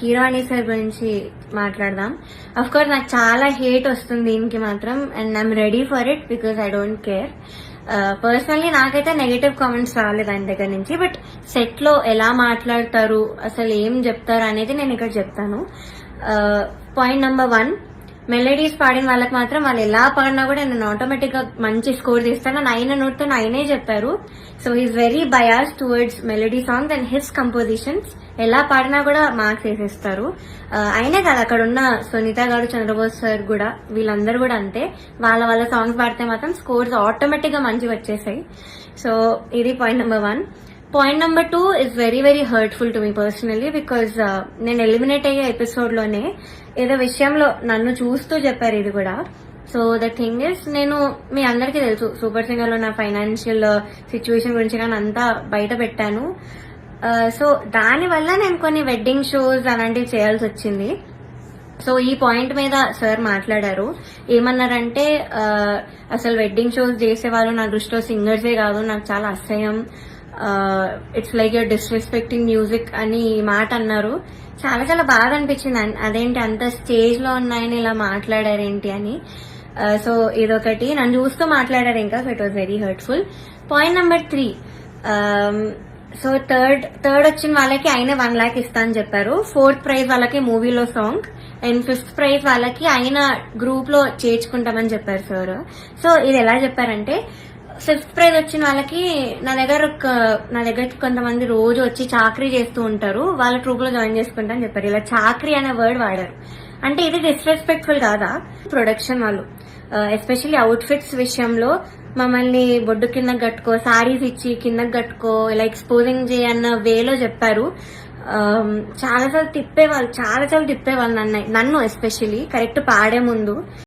Keeravani sir గురించి మాట్లాడదాం. Of course నాకు చాలా హేట్ వస్తుంది దీనికి మాత్రం, and I'm ready for it because I don't care. Personally నాకైతే నెగటివ్ కామెంట్స్ రాలేదు ఆయన దగ్గర నుంచి. బట్ సెట్ లో ఎలా మాట్లాడతారు, అసలు ఏం చెప్తారు అనేది నేను ఇక్కడ చెప్తాను. పాయింట్ నెంబర్ 1, మెలోడీస్ పాడిన వాళ్ళకి మాత్రం వాళ్ళు ఎలా పాడినా కూడా నేను ఆటోమేటిక్ గా మంచి స్కోర్ తీస్తాను అని ఆయన నోట్తో ఆయనే చెప్పారు. So he's very bias towards melody songs and his compositions. ఎలా పాడినా కూడా మార్క్స్ వేసేస్తారు. ఆయనే కాదు, అక్కడ ఉన్న సునీత గారు, చంద్రబోస్ సార్ కూడా, వీళ్ళందరూ కూడా అంతే. వాళ్ళ సాంగ్స్ పాడితే మాత్రం స్కోర్స్ ఆటోమేటిక్ గా మంచిగా వచ్చేసాయి. సో ఇది point number 1. Point number 2 is very very hurtful to me personally because నేను ఎలిమినేట్ అయ్యే ఎపిసోడ్ లోనే ఏదో విషయంలో నన్ను చూస్తూ చెప్పారు ఇది కూడా. సో ద థింగ్ ఇస్, నేను మీ అందరికీ తెలుసు సూపర్ సింగర్ లో నా ఫైనాన్షియల్ సిచ్యువేషన్ గురించి కానీ అంతా బయట పెట్టాను. సో దానివల్ల నేను కొన్ని వెడ్డింగ్ షోస్ అలాంటివి చేయాల్సి వచ్చింది. సో ఈ పాయింట్ మీద సార్ మాట్లాడారు. ఏమన్నారంటే అసలు వెడ్డింగ్ షోస్ చేసేవాళ్ళు నా దృష్టిలో సింగర్సే కాదు, నాకు చాలా అసహ్యం, it's like your disrespecting music అని ఈ మాట అన్నారు. చాలా చాలా బాధ అనిపించింది. అదేంటి అంత స్టేజ్ లో ఉన్నాయని ఇలా మాట్లాడారేంటి అని. సో ఇదొకటి, నన్ను చూస్తూ మాట్లాడారు ఇంకా. So it was very hurtful. Point number 3, so third వచ్చిన వాళ్ళకి ఆయన 1 lakh ఇస్తా అని చెప్పారు. 4th ప్రైజ్ వాళ్ళకి మూవీలో సాంగ్, అండ్ 5th ప్రైజ్ వాళ్ళకి ఆయన గ్రూప్ లో చేర్చుకుంటామని చెప్పారు సార్. సో ఇది ఎలా చెప్పారంటే, 5th ప్రైజ్ వచ్చిన వాళ్ళకి నా దగ్గర కొంతమంది రోజు వచ్చి చాకరీ చేస్తూ ఉంటారు, వాళ్ళ ట్రూప్ లో జాయిన్ చేసుకుంటా అని చెప్పారు. ఇలా చాకరీ అనే వర్డ్ వాడారు. అంటే ఇది డిస్రెస్పెక్ట్ఫుల్ కాదా? ప్రొడక్షన్ వాళ్ళు ఎస్పెషల్లీ అవుట్ ఫిట్స్ విషయంలో మమ్మల్ని బొడ్డు కింద కట్టుకో, సారీస్ ఇచ్చి కింద కట్టుకో, ఇలా ఎక్స్పోజింగ్ చేయన్న వేలో చెప్పారు. చాలా తిప్పేవాళ్ళు నన్ను ఎస్పెషల్లీ కరెక్ట్ పాడే ముందు.